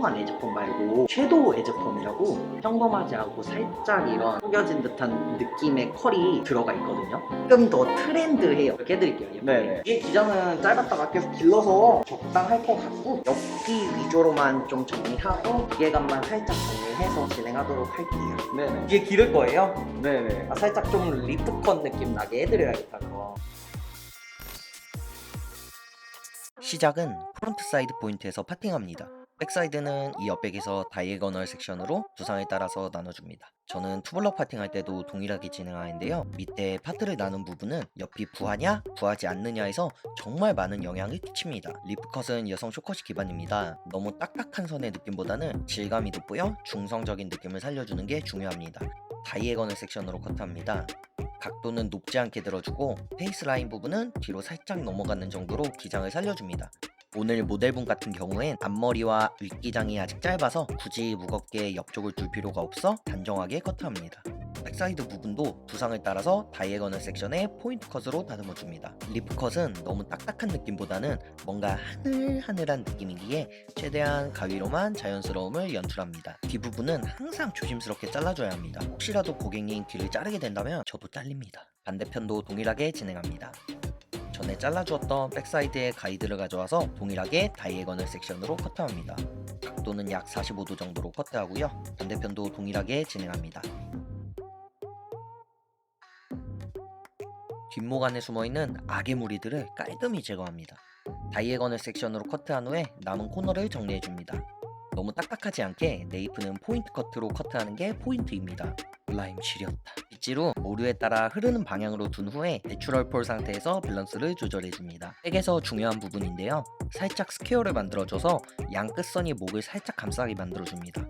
평범한 에즈펌 말고 섀도우 에즈펌이라고 평범하지 않고 살짝 이런 속여진 듯한 느낌의 컬이 들어가 있거든요. 조금 더 트렌드해요. 이렇게 해드릴게요. 예쁘게. 네네. 이 기장은 짧았다가 계속 길러서 적당할 것 같고 옆뒤 위주로만 좀 정리하고 무게감만 살짝 정리해서 진행하도록 할게요. 네네. 뒤에 기를 거예요. 네네. 살짝 좀 리프컷 느낌 나게 해드려야겠다는 거. 시작은 프론트 사이드 포인트에서 파팅합니다. 백사이드는 이 옆백에서 다이애거널 섹션으로 두상에 따라서 나눠줍니다. 저는 투블럭 파팅할 때도 동일하게 진행하는데요. 밑에 파트를 나눈 부분은 옆이 부하냐 부하지 않느냐에서 정말 많은 영향을 끼칩니다. 리프컷은 여성 쇼컷이 기반입니다. 너무 딱딱한 선의 느낌보다는 질감이 돋보여 중성적인 느낌을 살려주는 게 중요합니다. 다이애거널 섹션으로 커트합니다. 각도는 높지 않게 들어주고 페이스 라인 부분은 뒤로 살짝 넘어가는 정도로 기장을 살려줍니다. 오늘 모델분 같은 경우엔 앞머리와 윗기장이 아직 짧아서 굳이 무겁게 옆쪽을 둘 필요가 없어 단정하게 커트합니다. 백사이드 부분도 두상을 따라서 다이애거널 섹션에 포인트 컷으로 다듬어줍니다. 리프컷은 너무 딱딱한 느낌보다는 뭔가 하늘하늘한 느낌이기에 최대한 가위로만 자연스러움을 연출합니다. 뒷부분은 항상 조심스럽게 잘라줘야 합니다. 혹시라도 고객님 귀를 자르게 된다면 저도 잘립니다. 반대편도 동일하게 진행합니다. 전에 잘라주었던 백사이드의 가이드를 가져와서 동일하게 다이애거널 sek션으로 커트합니다. 각도는 약 45도 정도로 커트하고요. 반대편도 동일하게 진행합니다. 뒷목 안에 숨어있는 악의 무리들을 깔끔히 제거합니다. 다이애거널 섹션으로 커트한 후에 남은 코너를 정리해줍니다. 너무 딱딱하지 않게 네이프는 포인트 커트로 커트하는 게 포인트입니다. 라임 지렸다. 빗지로 오류에 따라 흐르는 방향으로 둔 후에 내추럴 폴 상태에서 밸런스를 조절해줍니다. 백에서 중요한 부분인데요. 살짝 스퀘어를 만들어줘서 양 끝선이 목을 살짝 감싸게 만들어줍니다.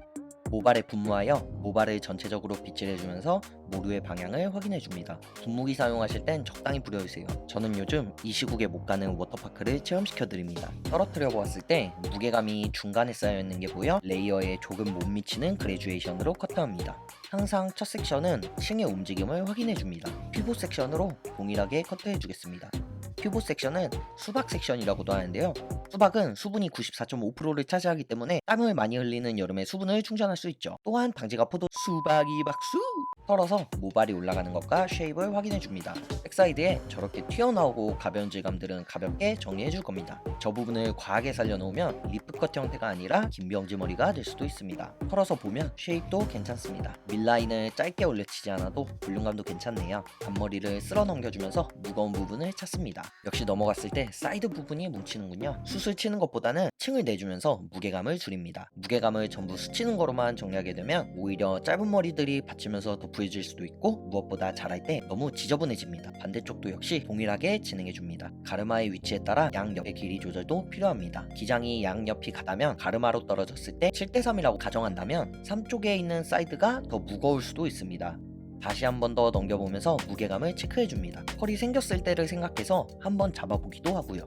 모발에 분무하여 모발을 전체적으로 빗질해주면서 모루의 방향을 확인해줍니다. 분무기 사용하실 땐 적당히 뿌려주세요. 저는 요즘 이 시국에 못 가는 워터파크를 체험시켜드립니다. 떨어뜨려 보았을 때 무게감이 중간에 쌓여있는 게 보여 레이어에 조금 못 미치는 그레듀에이션으로 커트합니다. 항상 첫 섹션은 층의 움직임을 확인해줍니다. 피봇 섹션으로 동일하게 커트해주겠습니다. 피봇 섹션은 수박 섹션이라고도 하는데요. 수박은 수분이 94.5%를 차지하기 때문에 땀을 많이 흘리는 여름에 수분을 충전할 수 있죠. 또한 당지가포도 수박이 박수! 털어서 모발이 올라가는 것과 쉐입을 확인해줍니다. 백사이드에 저렇게 튀어나오고 가벼운 질감들은 가볍게 정리해줄 겁니다. 저 부분을 과하게 살려놓으면 리프컷 형태가 아니라 김병지 머리가 될 수도 있습니다. 털어서 보면 쉐입도 괜찮습니다. 밀라인을 짧게 올려치지 않아도 볼륨감도 괜찮네요. 앞머리를 쓸어 넘겨주면서 무거운 부분을 찾습니다. 역시 넘어갔을 때 사이드 부분이 뭉치는군요. 숱을 치는 것보다는 층을 내주면서 무게감을 줄입니다. 무게감을 전부 스치는 거로만 정리하게 되면 오히려 짧은 머리들이 받치면서 더 부해질 수도 있고 무엇보다 자랄 때 너무 지저분해집니다. 반대쪽도 역시 동일하게 진행해줍니다. 가르마의 위치에 따라 양옆의 길이 조절도 필요합니다. 기장이 양옆이 같다면 가르마로 떨어졌을 때 7:3이라고 가정한다면 3쪽에 있는 사이드가 더 무거울 수도 있습니다. 다시 한 번 더 넘겨보면서 무게감을 체크해줍니다. 컬이 생겼을 때를 생각해서 한번 잡아보기도 하고요.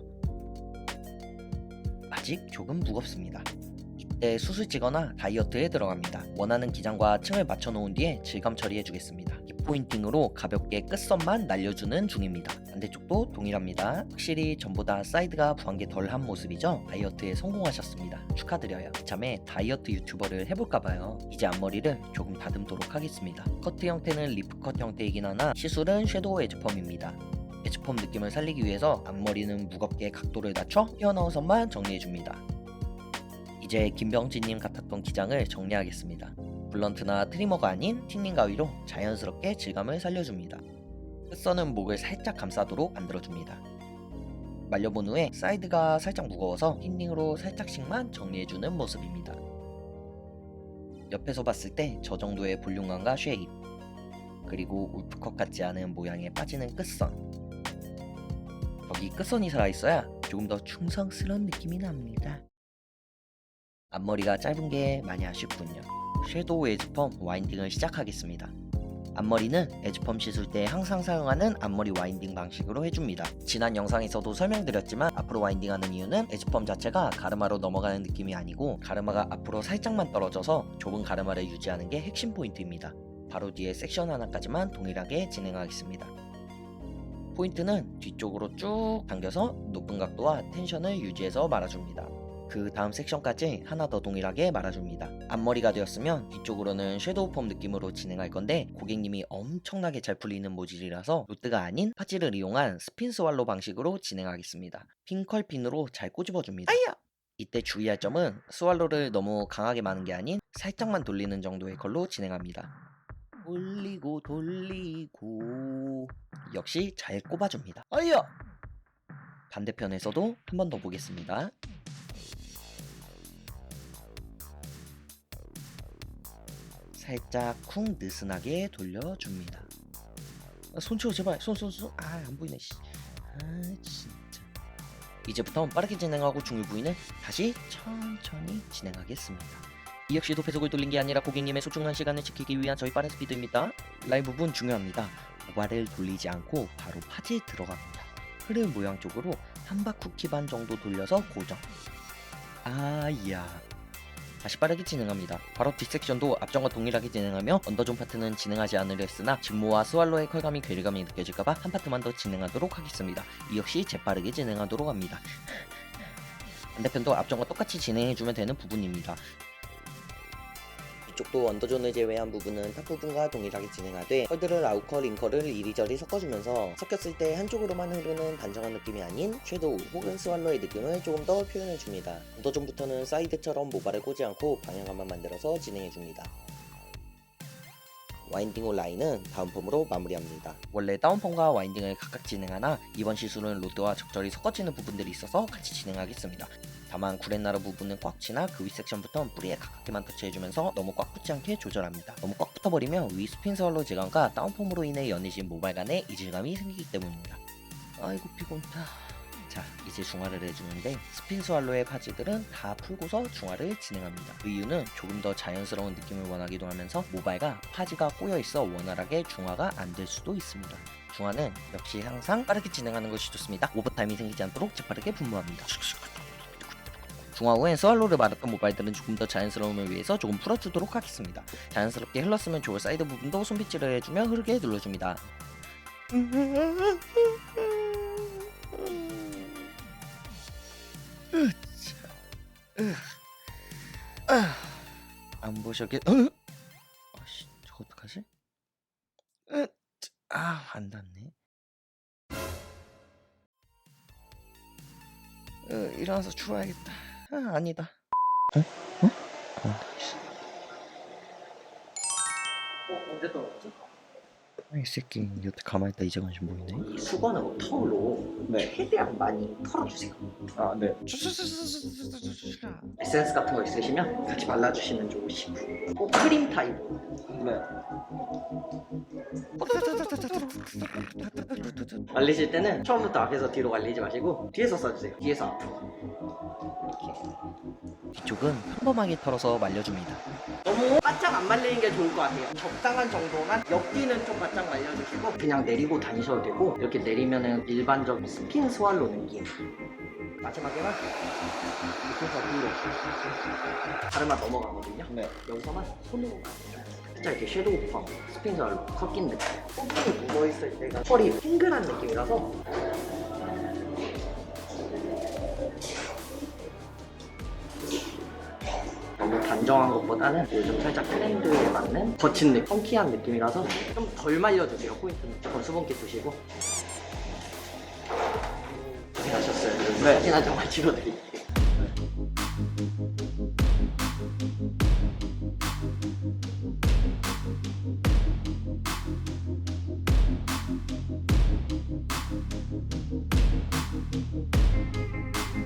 아직 조금 무겁습니다. 이때 숱을 찌거나 다이어트에 들어갑니다. 원하는 기장과 층을 맞춰놓은 뒤에 질감 처리해주겠습니다. 힙포인팅으로 가볍게 끝선만 날려주는 중입니다. 반대쪽도 동일합니다. 확실히 전보다 사이드가 부한 게 덜한 모습이죠? 다이어트에 성공하셨습니다. 축하드려요. 이참에 다이어트 유튜버를 해볼까봐요. 이제 앞머리를 조금 다듬도록 하겠습니다. 커트 형태는 리프컷 형태이긴 하나 시술은 섀도우 에즈펌입니다. 에즈펌 느낌을 살리기 위해서 앞머리는 무겁게 각도를 낮춰 튀어나온 선만 정리해줍니다. 이제 김병지님 같았던 기장을 정리하겠습니다. 블런트나 트리머가 아닌 틴닝 가위로 자연스럽게 질감을 살려줍니다. 끝선은 목을 살짝 감싸도록 만들어줍니다. 말려본 후에 사이드가 살짝 무거워서 틴닝으로 살짝씩만 정리해주는 모습입니다. 옆에서 봤을 때 저 정도의 볼륨감과 쉐입, 그리고 울프컷 같지 않은 모양에 빠지는 끝선, 여기 끝선이 살아있어야 조금 더 충성스러운 느낌이 납니다. 앞머리가 짧은 게 많이 아쉽군요. 섀도우 에즈펌 와인딩을 시작하겠습니다. 앞머리는 에즈펌 시술 때 항상 사용하는 앞머리 와인딩 방식으로 해줍니다. 지난 영상에서도 설명드렸지만 앞으로 와인딩하는 이유는 에즈펌 자체가 가르마로 넘어가는 느낌이 아니고 가르마가 앞으로 살짝만 떨어져서 좁은 가르마를 유지하는 게 핵심 포인트입니다. 바로 뒤에 섹션 하나까지만 동일하게 진행하겠습니다. 포인트는 뒤쪽으로 쭉 당겨서 높은 각도와 텐션을 유지해서 말아줍니다. 그 다음 섹션까지 하나 더 동일하게 말아줍니다. 앞머리가 되었으면 뒤쪽으로는 섀도우 펌 느낌으로 진행할 건데 고객님이 엄청나게 잘 풀리는 모질이라서 로트가 아닌 파지를 이용한 스핀 스왈로 방식으로 진행하겠습니다. 핑컬 핀으로 잘 꼬집어줍니다. 아야! 이때 주의할 점은 스왈로를 너무 강하게 마는 게 아닌 살짝만 돌리는 정도의 컬로 진행합니다. 돌리고 돌리고 역시 잘 꼽아줍니다. 아야! 반대편에서도 한 번 더 보겠습니다. 살짝 쿵 느슨하게 돌려줍니다. 손 치워 제발. 손. 아, 안 보이네. 아, 진짜. 이제부터 빠르게 진행하고 중요 부위는 다시 천천히 진행하겠습니다. 이 역시도 배속을 돌린 게 아니라 고객님의 소중한 시간을 지키기 위한 저희 빠른 스피드입니다. 라인 부분 중요합니다. 모발을 돌리지 않고 바로 파지에 들어갑니다. 흐름 모양 쪽으로 한박 쿠키 반 정도 돌려서 고정. 아야. 다시 빠르게 진행합니다. 바로 뒷섹션도 앞전과 동일하게 진행하며 언더존 파트는 진행하지 않으려 했으나 직모와 스왈로의 컬감이 괴리감이 느껴질까봐 한 파트만 더 진행하도록 하겠습니다. 이 역시 재빠르게 진행하도록 합니다. 반대편도 앞전과 똑같이 진행해주면 되는 부분입니다. 이쪽도 언더존을 제외한 부분은 탑 부분과 동일하게 진행하되 컬들을 아웃컬, 인컬을 이리저리 섞어주면서 섞였을 때 한쪽으로만 흐르는 단정한 느낌이 아닌 섀도우 혹은 스왈로의 느낌을 조금 더 표현해줍니다. 언더존부터는 사이드처럼 모발을 꽂지 않고 방향감만 만들어서 진행해줍니다. 와인딩 후 라인은 다운펌으로 마무리합니다. 원래 다운펌과 와인딩을 각각 진행하나 이번 시술은 로드와 적절히 섞어지는 부분들이 있어서 같이 진행하겠습니다. 다만 구렛나루 부분은 꽉 치나 그 윗 섹션부터 뿌리에 가깝게만 터치해주면서 너무 꽉 붙지 않게 조절합니다. 너무 꽉 붙어버리면 위 스핀 스왈로 질감과 다운펌으로 인해 연해진 모발 간에 이질감이 생기기 때문입니다. 아이고 피곤다. 자, 이제 중화를 해주는데 스핀 스왈로의 파지들은 다 풀고서 중화를 진행합니다. 그 이유는 조금 더 자연스러운 느낌을 원하기도 하면서 모발과 파지가 꼬여있어 원활하게 중화가 안 될 수도 있습니다. 중화는 역시 항상 빠르게 진행하는 것이 좋습니다. 오버타임이 생기지 않도록 재빠르게 분무합니다. 중화 후엔 스왈로를 말았던 모발들은 조금 더 자연스러움을 위해서 조금 풀어주도록 하겠습니다. 자연스럽게 흘렀으면 좋을 사이드 부분도 손빗질을 해주며 흐르게 눌러줍니다. 안 보셨겠? 아씨, 저거 어떡하지? 안 닿네. 일어나서 추워야겠다. 아니다. 언제 떨어졌지? 이 새끼 여태 가만히 있다 이제 관심 보이네. 이 수건으로 털로 최대한 많이 털어주세요. 아, 네. 에센스 같은 거 있으시면 같이 발라주시면 좋으시고 꼭 크림 타입. 네. 말리실 때는 처음부터 앞에서 뒤로 말리지 마시고 뒤에서 써주세요. 뒤에서 앞으로. 뒤쪽은 평범하게 털어서 말려줍니다. 너무 바짝 안 말리는 게 좋을 것 같아요. 적당한 정도만 옆뒤는 좀 바짝 말려주시고 그냥 내리고 다니셔도 되고 이렇게 내리면은 일반적 스핀 스왈로 느낌. 마지막에만 밑에서 위로 가르마 넘어가거든요. 네. 여기서만 손으로 만져요. 진짜 이렇게 섀도우 펌, 스핀 스왈로 섞인 느낌. 뽕뽕이 누워있을 때가 털이 핑글한 느낌이라서 너무 단정한 것보다는 요즘 살짝 트렌드에 맞는 거친 느낌, 펑키한 느낌이라서 좀 덜 말려주세요. 포인트는 조금 수분기 두시고 고생하셨어요. 네. 사진 한 장만 찍어드릴게요.